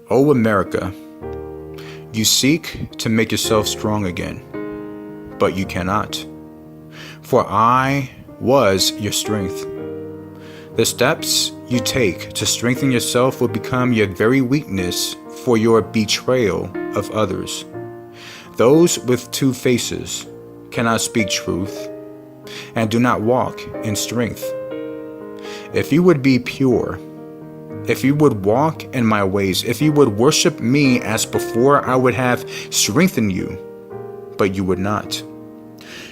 O America, you seek to make yourself strong again, but you cannot. For I was your strength. The steps you take to strengthen yourself will become your very weakness for your betrayal of others. Those with two faces cannot speak truth and do not walk in strength. If you would be pure, if you would walk in my ways, if you would worship me as before, I would have strengthened you, but you would not.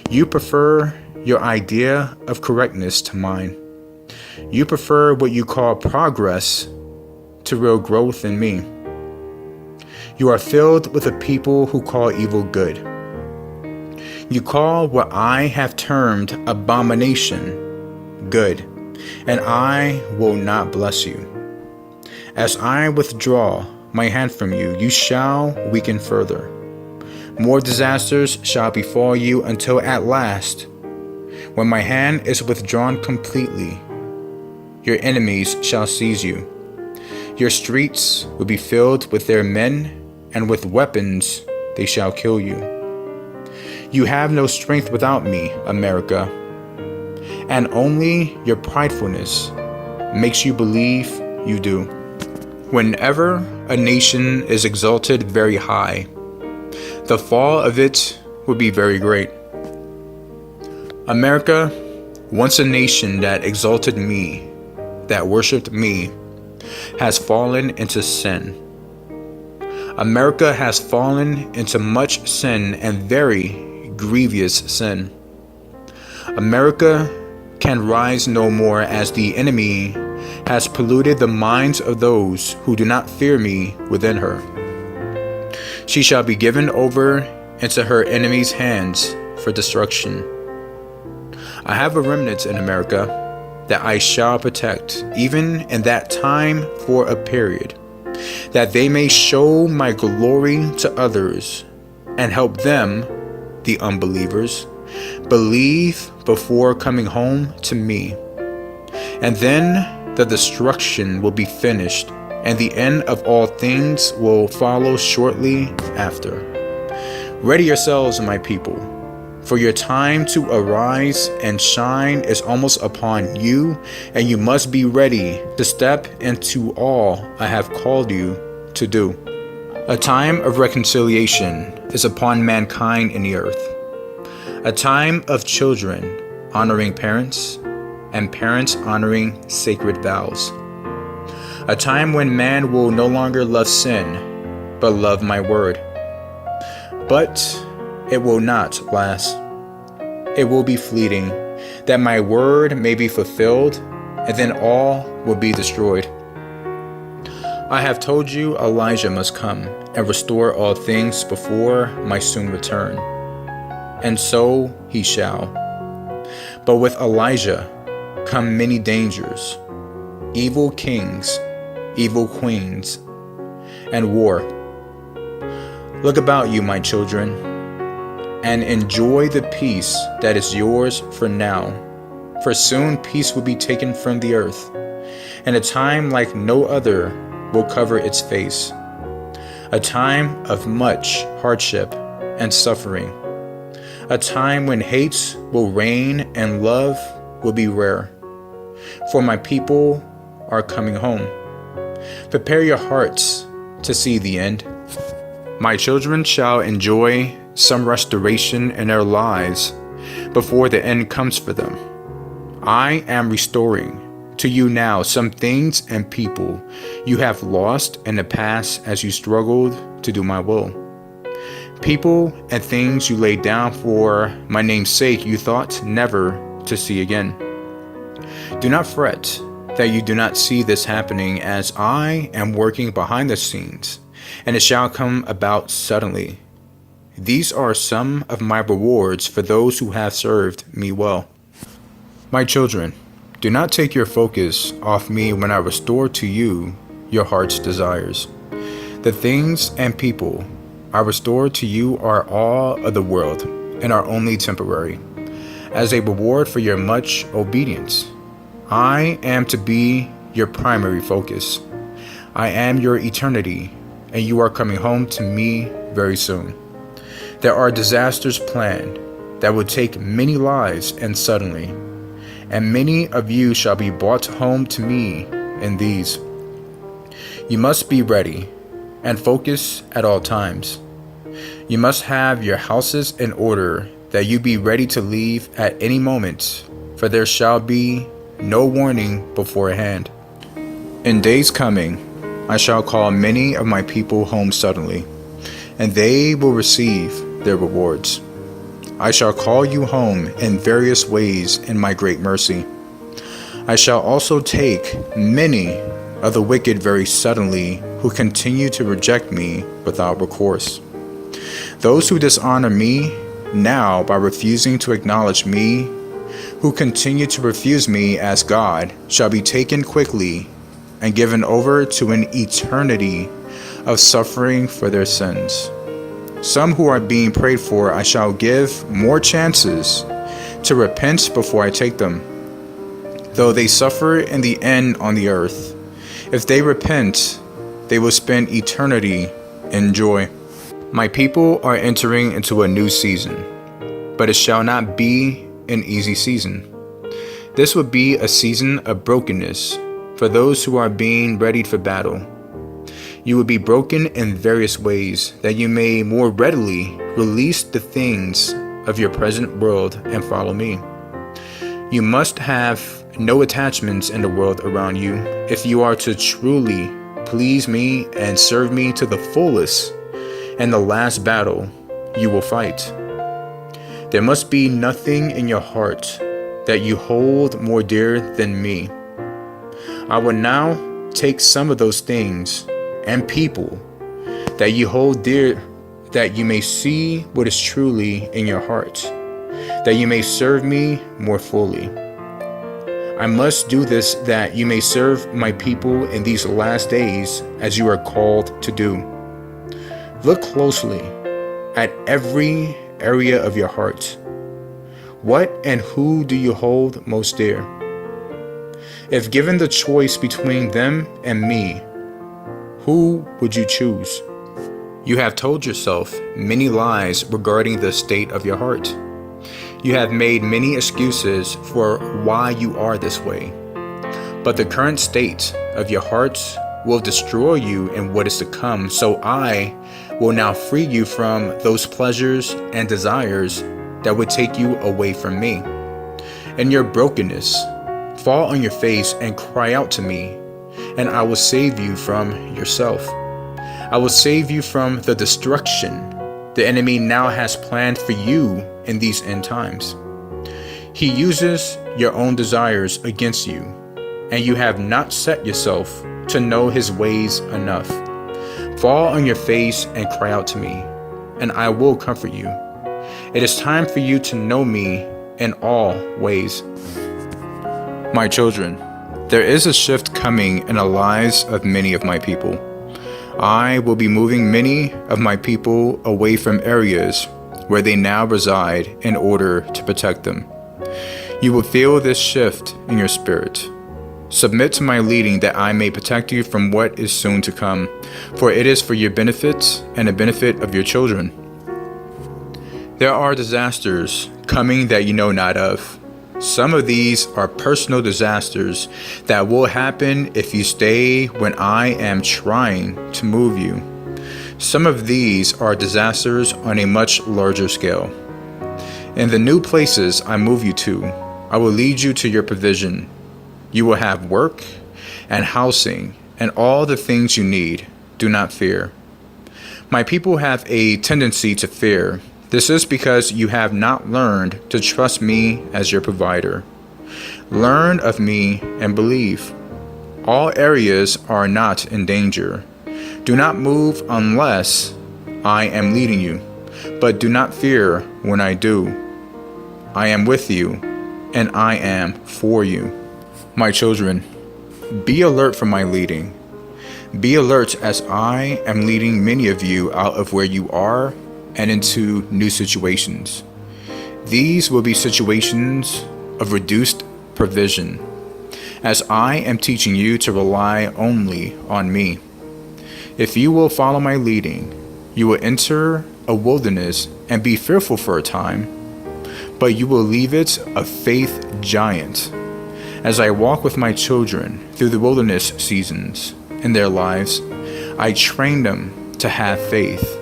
You prefer your idea of correctness to mine. You prefer what you call progress to real growth in me. You are filled with a people who call evil good. You call what I have termed abomination good, and I will not bless you. As I withdraw my hand from you, you shall weaken further. More disasters shall befall you until at last, when my hand is withdrawn completely, your enemies shall seize you. Your streets will be filled with their men, and with weapons they shall kill you. You have no strength without me, America, and only your pridefulness makes you believe you do. Whenever a nation is exalted very high, the fall of it will be very great. America, once a nation that exalted me, that worshipped me, has fallen into sin. America has fallen into much sin and very grievous sin. America can rise no more, as the enemy has polluted the minds of those who do not fear me within her. She shall be given over into her enemies' hands for destruction. I have a remnant in America that I shall protect, even in that time for a period, that they may show my glory to others and help them, the unbelievers, believe before coming home to me. And then the destruction will be finished, and the end of all things will follow shortly after. Ready yourselves, my people, for your time to arise and shine is almost upon you, and you must be ready to step into all I have called you to do. A time of reconciliation is upon mankind in the earth. A time of children honoring parents, and parents honoring sacred vows. A time when man will no longer love sin, but love my word. But it will not last. It will be fleeting, that my word may be fulfilled, and then all will be destroyed. I have told you Elijah must come and restore all things before my soon return. And so he shall. But with Elijah come many dangers, evil kings, evil queens, and war. Look about you, my children, and enjoy the peace that is yours for now, for soon peace will be taken from the earth, and a time like no other will cover its face, a time of much hardship and suffering, a time when hate will reign and love will be rare, for my people are coming home. Prepare your hearts to see the end. My children shall enjoy some restoration in their lives before the end comes for them. I am restoring to you now some things and people you have lost in the past as you struggled to do my will. People and things you laid down for my name's sake you thought never to see again. Do not fret that you do not see this happening, as I am working behind the scenes, and it shall come about suddenly. These are some of my rewards for those who have served me well. My children, do not take your focus off me when I restore to you your heart's desires. The things and people I restore to you are all of the world and are only temporary. As a reward for your much obedience, I am to be your primary focus. I am your eternity and you are coming home to me very soon. There are disasters planned that will take many lives and suddenly, and many of you shall be brought home to me in these. You must be ready and focus at all times. You must have your houses in order that you be ready to leave at any moment, for there shall be no warning beforehand. In days coming, I shall call many of my people home suddenly, and they will receive their rewards. I shall call you home in various ways in my great mercy. I shall also take many of the wicked very suddenly who continue to reject me without recourse. Those who dishonor me now by refusing to acknowledge me, who continue to refuse me as God, shall be taken quickly and given over to an eternity of suffering for their sins. Some who are being prayed for I shall give more chances to repent before I take them, though they suffer in the end on the earth. If they repent, they will spend eternity in joy. My people are entering into a new season, but it shall not be an easy season. This will be a season of brokenness for those who are being readied for battle. You will be broken in various ways that you may more readily release the things of your present world and follow me. You must have no attachments in the world around you if you are to truly please me and serve me to the fullest in the last battle you will fight. There must be nothing in your heart that you hold more dear than me. I will now take some of those things and people that you hold dear, that you may see what is truly in your heart, that you may serve me more fully. I must do this that you may serve my people in these last days as you are called to do. Look closely at every area of your heart. What and who do you hold most dear? If given the choice between them and me, who would you choose? You have told yourself many lies regarding the state of your heart. You have made many excuses for why you are this way. But the current state of your heart will destroy you in what is to come, so I will now free you from those pleasures and desires that would take you away from me. In your brokenness, fall on your face and cry out to me, and I will save you from yourself. I will save you from the destruction the enemy now has planned for you in these end times. He uses your own desires against you, and you have not set yourself to know his ways enough. Fall on your face and cry out to me, and I will comfort you. It is time for you to know me in all ways. My children, there is a shift coming in the lives of many of my people. I will be moving many of my people away from areas where they now reside in order to protect them. You will feel this shift in your spirit. Submit to my leading that I may protect you from what is soon to come, for it is for your benefit and the benefit of your children. There are disasters coming that you know not of. Some of these are personal disasters that will happen if you stay when I am trying to move you. Some of these are disasters on a much larger scale. In the new places I move you to, I will lead you to your provision. You will have work and housing and all the things you need. Do not fear. My people have a tendency to fear. This is because you have not learned to trust me as your provider. Learn of me and believe. All areas are not in danger. Do not move unless I am leading you, but do not fear when I do. I am with you, and I am for you. My children, be alert for my leading. Be alert as I am leading many of you out of where you are and into new situations. These will be situations of reduced provision, as I am teaching you to rely only on me. If you will follow my leading, you will enter a wilderness and be fearful for a time, but you will leave it a faith giant. As I walk with my children through the wilderness seasons in their lives, I train them to have faith.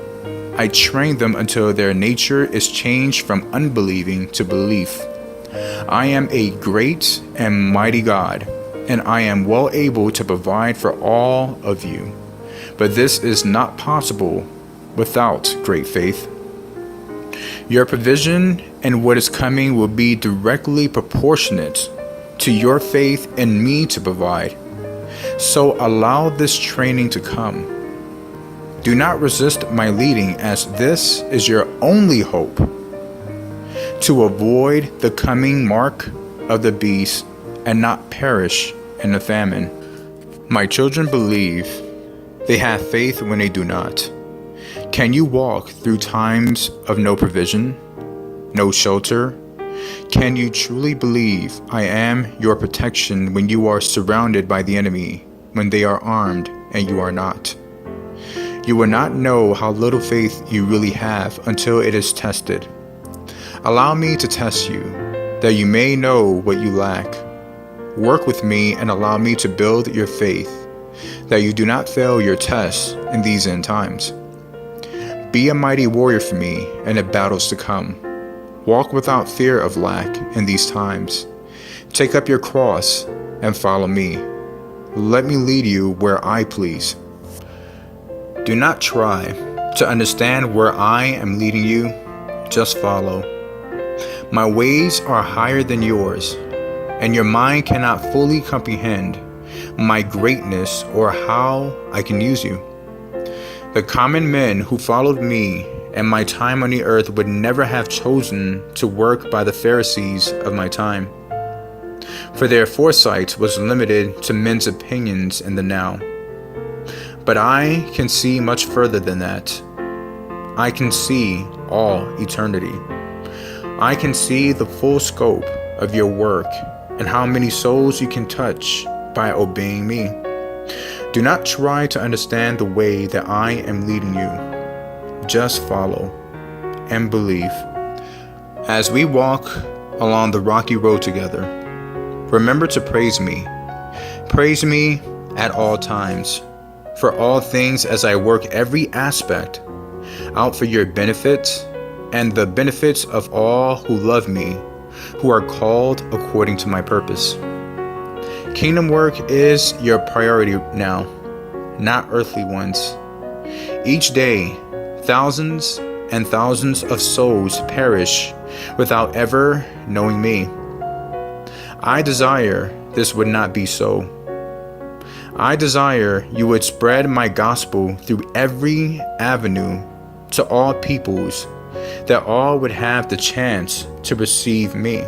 I train them until their nature is changed from unbelieving to belief. I am a great and mighty God, and I am well able to provide for all of you. But this is not possible without great faith. Your provision and what is coming will be directly proportionate to your faith in me to provide. So allow this training to come. Do not resist my leading, as this is your only hope to avoid the coming mark of the beast and not perish in the famine. My children believe. They have faith when they do not. Can you walk through times of no provision, no shelter? Can you truly believe I am your protection when you are surrounded by the enemy, when they are armed and you are not? You will not know how little faith you really have until it is tested. Allow me to test you, that you may know what you lack. Work with me and allow me to build your faith, that you do not fail your tests in these end times. Be a mighty warrior for me in the battles to come. Walk without fear of lack in these times. Take up your cross and follow me. Let me lead you where I please. Do not try to understand where I am leading you. Just follow. My ways are higher than yours, and your mind cannot fully comprehend my greatness or how I can use you. The common men who followed me and my time on the earth would never have chosen to work by the Pharisees of my time, for their foresight was limited to men's opinions in the now. But I can see much further than that. I can see all eternity. I can see the full scope of your work and how many souls you can touch by obeying me. Do not try to understand the way that I am leading you. Just follow and believe. As we walk along the rocky road together, remember to praise me. Praise me at all times, for all things, as I work every aspect out for your benefit and the benefits of all who love me, who are called according to my purpose. Kingdom work is your priority now, not earthly ones. Each day, thousands and thousands of souls perish without ever knowing me. I desire this would not be so. I desire you would spread my gospel through every avenue to all peoples, that all would have the chance to receive me.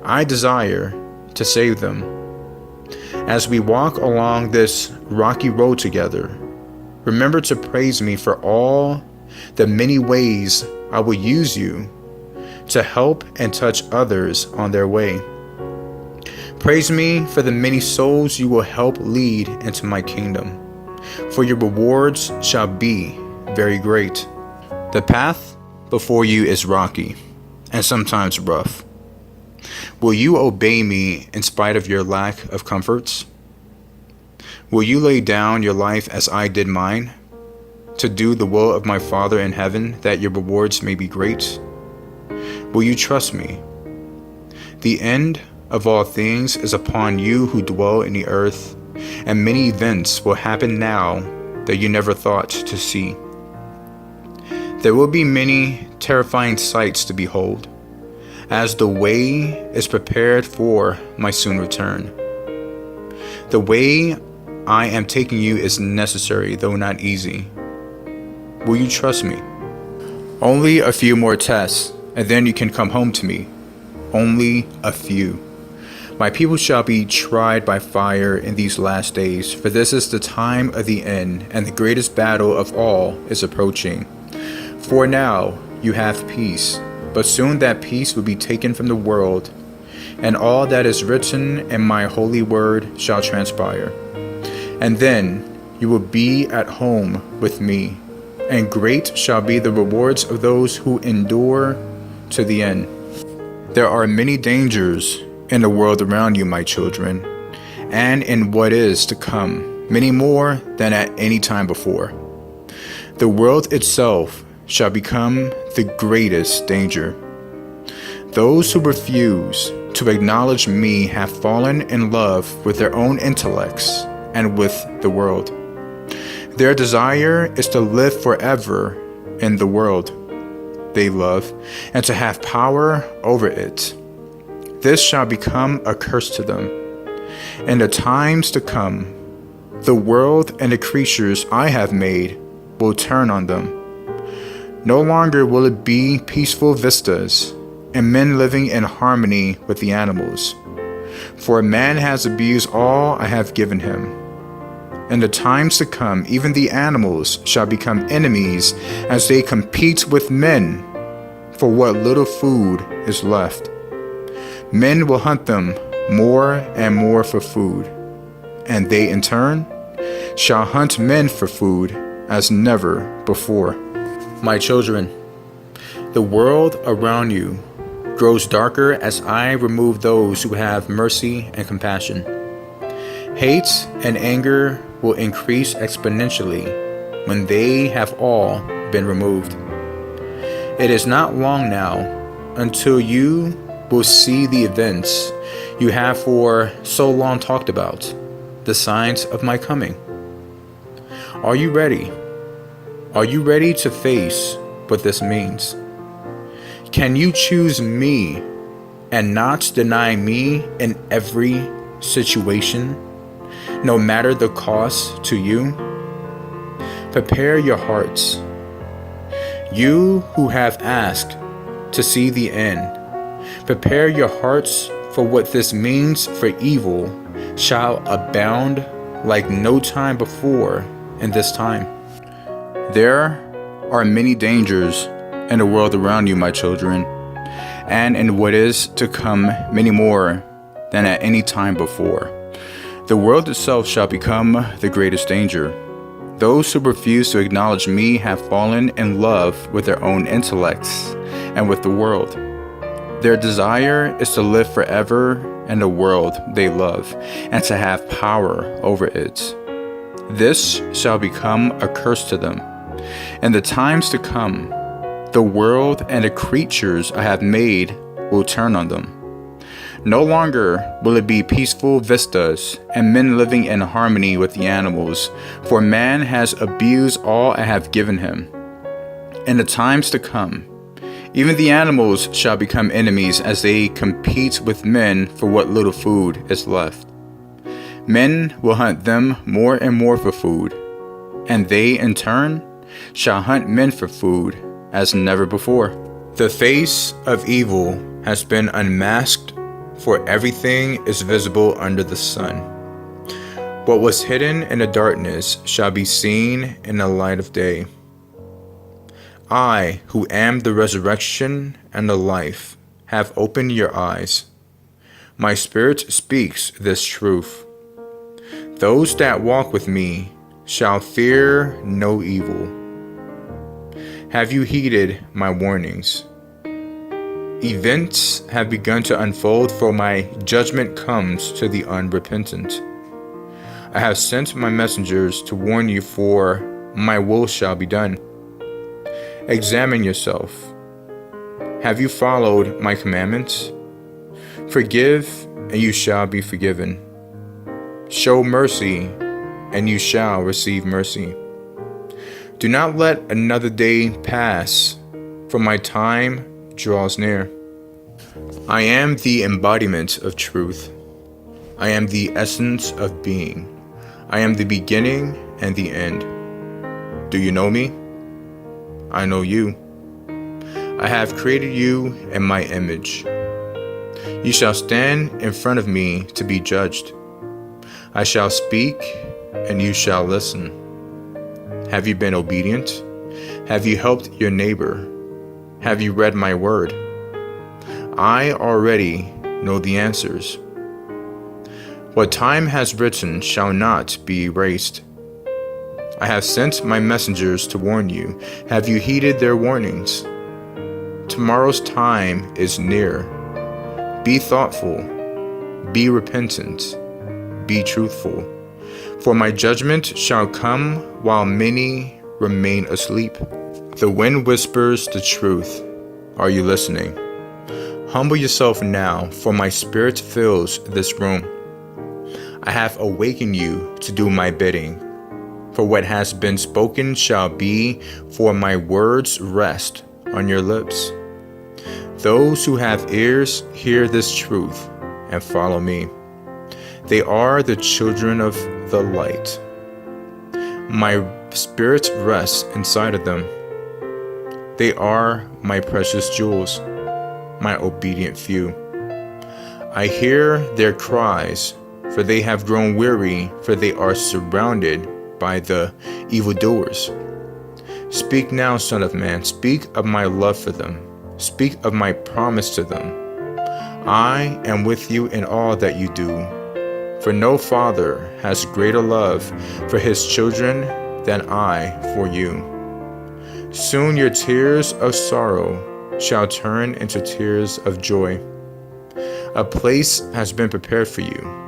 I desire to save them. As we walk along this rocky road together, remember to praise me for all the many ways I will use you to help and touch others on their way. Praise me for the many souls you will help lead into my kingdom, for your rewards shall be very great. The path before you is rocky and sometimes rough. Will you obey me in spite of your lack of comforts? Will you lay down your life as I did mine, to do the will of my Father in heaven, that your rewards may be great? Will you trust me? The end of all things is upon you who dwell in the earth, and many events will happen now that you never thought to see. There will be many terrifying sights to behold, as the way is prepared for my soon return. The way I am taking you is necessary, though not easy. Will you trust me? Only a few more tests, and then you can come home to me. Only a few. My people shall be tried by fire in these last days, for this is the time of the end, and the greatest battle of all is approaching. For now you have peace, but soon that peace will be taken from the world, and all that is written in my holy word shall transpire. And then you will be at home with me, and great shall be the rewards of those who endure to the end. There are many dangers in the world around you, my children, and in what is to come, many more than at any time before. The world itself shall become the greatest danger. Those who refuse to acknowledge me have fallen in love with their own intellects and with the world. Their desire is to live forever in the world they love and to have power over it. This shall become a curse to them. In the times to come, the world and the creatures I have made will turn on them. No longer will it be peaceful vistas and men living in harmony with the animals. For man has abused all I have given him. In the times to come, even the animals shall become enemies as they compete with men for what little food is left. Men will hunt them more and more for food, and they in turn shall hunt men for food as never before. My children, the world around you grows darker as I remove those who have mercy and compassion. Hate and anger will increase exponentially when they have all been removed. It is not long now until you will see the events you have for so long talked about, the signs of my coming. Are you ready? Are you ready to face what this means? Can you choose me and not deny me in every situation, no matter the cost to you? Prepare your hearts. You who have asked to see the end, prepare your hearts, for what this means for evil shall abound like no time before in this time. There are many dangers in the world around you, my children, and in what is to come, many more than at any time before. The world itself shall become the greatest danger. Those who refuse to acknowledge me have fallen in love with their own intellects and with the world. Their desire is to live forever in the world they love and to have power over it. This shall become a curse to them. In the times to come, the world and the creatures I have made will turn on them. No longer will it be peaceful vistas and men living in harmony with the animals, for man has abused all I have given him. In the times to come, even the animals shall become enemies as they compete with men for what little food is left. Men will hunt them more and more for food, and they in turn shall hunt men for food as never before. The face of evil has been unmasked, for everything is visible under the sun. What was hidden in the darkness shall be seen in the light of day. I, who am the resurrection and the life, have opened your eyes. My spirit speaks this truth. Those that walk with me shall fear no evil. Have you heeded my warnings? Events have begun to unfold, for my judgment comes to the unrepentant. I have sent my messengers to warn you, for my will shall be done. Examine yourself. Have you followed my commandments? Forgive, and you shall be forgiven. Show mercy, and you shall receive mercy. Do not let another day pass, for my time draws near. I am the embodiment of truth. I am the essence of being. I am the beginning and the end. Do you know me? I know you. I have created you in my image. You shall stand in front of me to be judged. I shall speak, and you shall listen. Have you been obedient? Have you helped your neighbor? Have you read my word? I already know the answers. What time has written shall not be erased. I have sent my messengers to warn you. Have you heeded their warnings? Tomorrow's time is near. Be thoughtful. Be repentant. Be truthful. For my judgment shall come while many remain asleep. The wind whispers the truth. Are you listening? Humble yourself now, for my spirit fills this room. I have awakened you to do my bidding. For what has been spoken shall be, for my words rest on your lips. Those who have ears hear this truth and follow me. They are the children of the light. My spirit rests inside of them. They are my precious jewels, my obedient few. I hear their cries, for they have grown weary, for they are surrounded by the evildoers. Speak now, Son of Man, speak of my love for them. Speak of my promise to them. I am with you in all that you do. For no father has greater love for his children than I for you. Soon your tears of sorrow shall turn into tears of joy. A place has been prepared for you,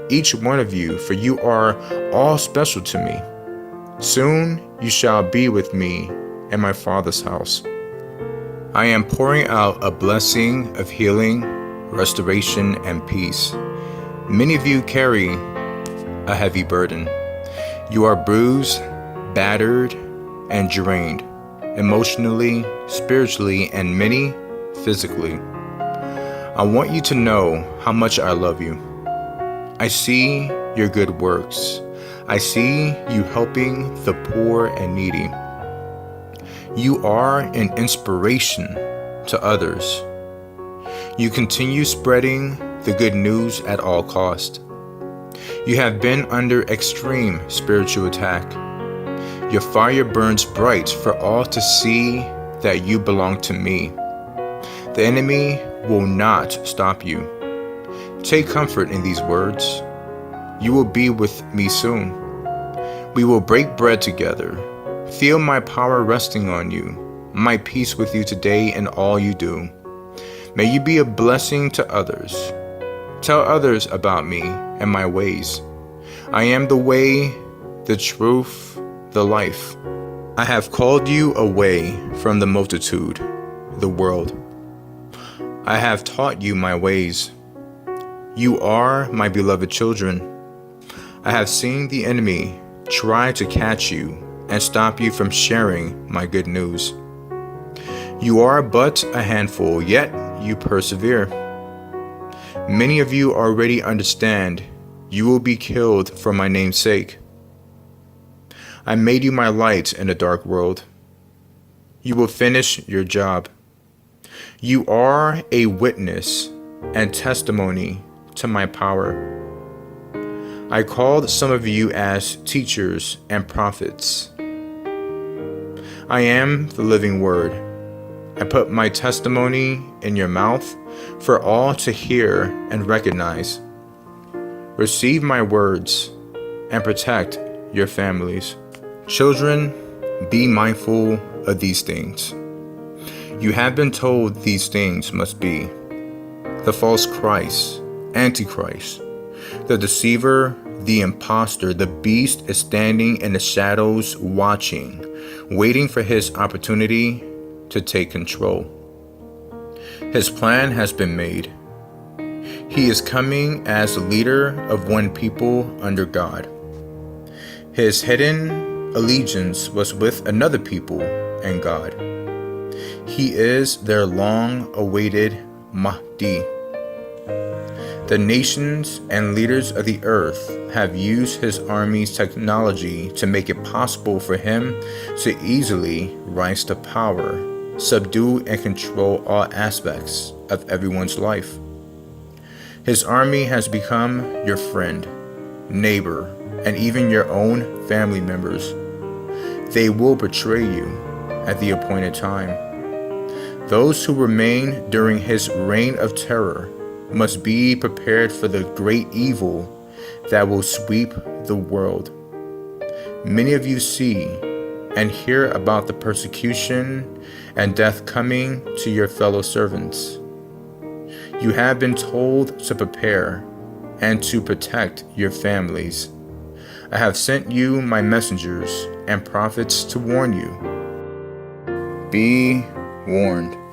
each one of you, for you are all special to me. Soon you shall be with me in my Father's house. I am pouring out a blessing of healing, restoration, and peace. Many of you carry a heavy burden. You are bruised, battered, and drained, emotionally, spiritually, and many physically. I want you to know how much I love you. I see your good works. I see you helping the poor and needy. You are an inspiration to others. You continue spreading the good news at all cost. You have been under extreme spiritual attack. Your fire burns bright for all to see that you belong to me. The enemy will not stop you. Take comfort in these words. You will be with me soon. We will break bread together. Feel my power resting on you, my peace with you today in all you do. May you be a blessing to others. Tell others about me and my ways. I am the way, the truth, the life. I have called you away from the multitude, the world. I have taught you my ways. You are my beloved children. I have seen the enemy try to catch you and stop you from sharing my good news. You are but a handful, yet you persevere. Many of you already understand you will be killed for my name's sake. I made you my light in a dark world. You will finish your job. You are a witness and testimony to my power. I called some of you as teachers and prophets. I am the living word. I put my testimony in your mouth for all to hear and recognize. Receive my words and protect your families. Children, be mindful of these things. You have been told these things must be. The false Christ, Antichrist, the deceiver, the impostor, the beast is standing in the shadows watching, waiting for his opportunity to take control. His plan has been made. He is coming as the leader of one people under God. His hidden allegiance was with another people and God. He is their long-awaited Mahdi. The nations and leaders of the earth have used his army's technology to make it possible for him to easily rise to power, subdue and control all aspects of everyone's life. His army has become your friend, neighbor, and even your own family members. They will betray you at the appointed time. Those who remain during his reign of terror must be prepared for the great evil that will sweep the world. Many of you see and hear about the persecution and death coming to your fellow servants. You have been told to prepare and to protect your families. I have sent you my messengers and prophets to warn you. Be warned.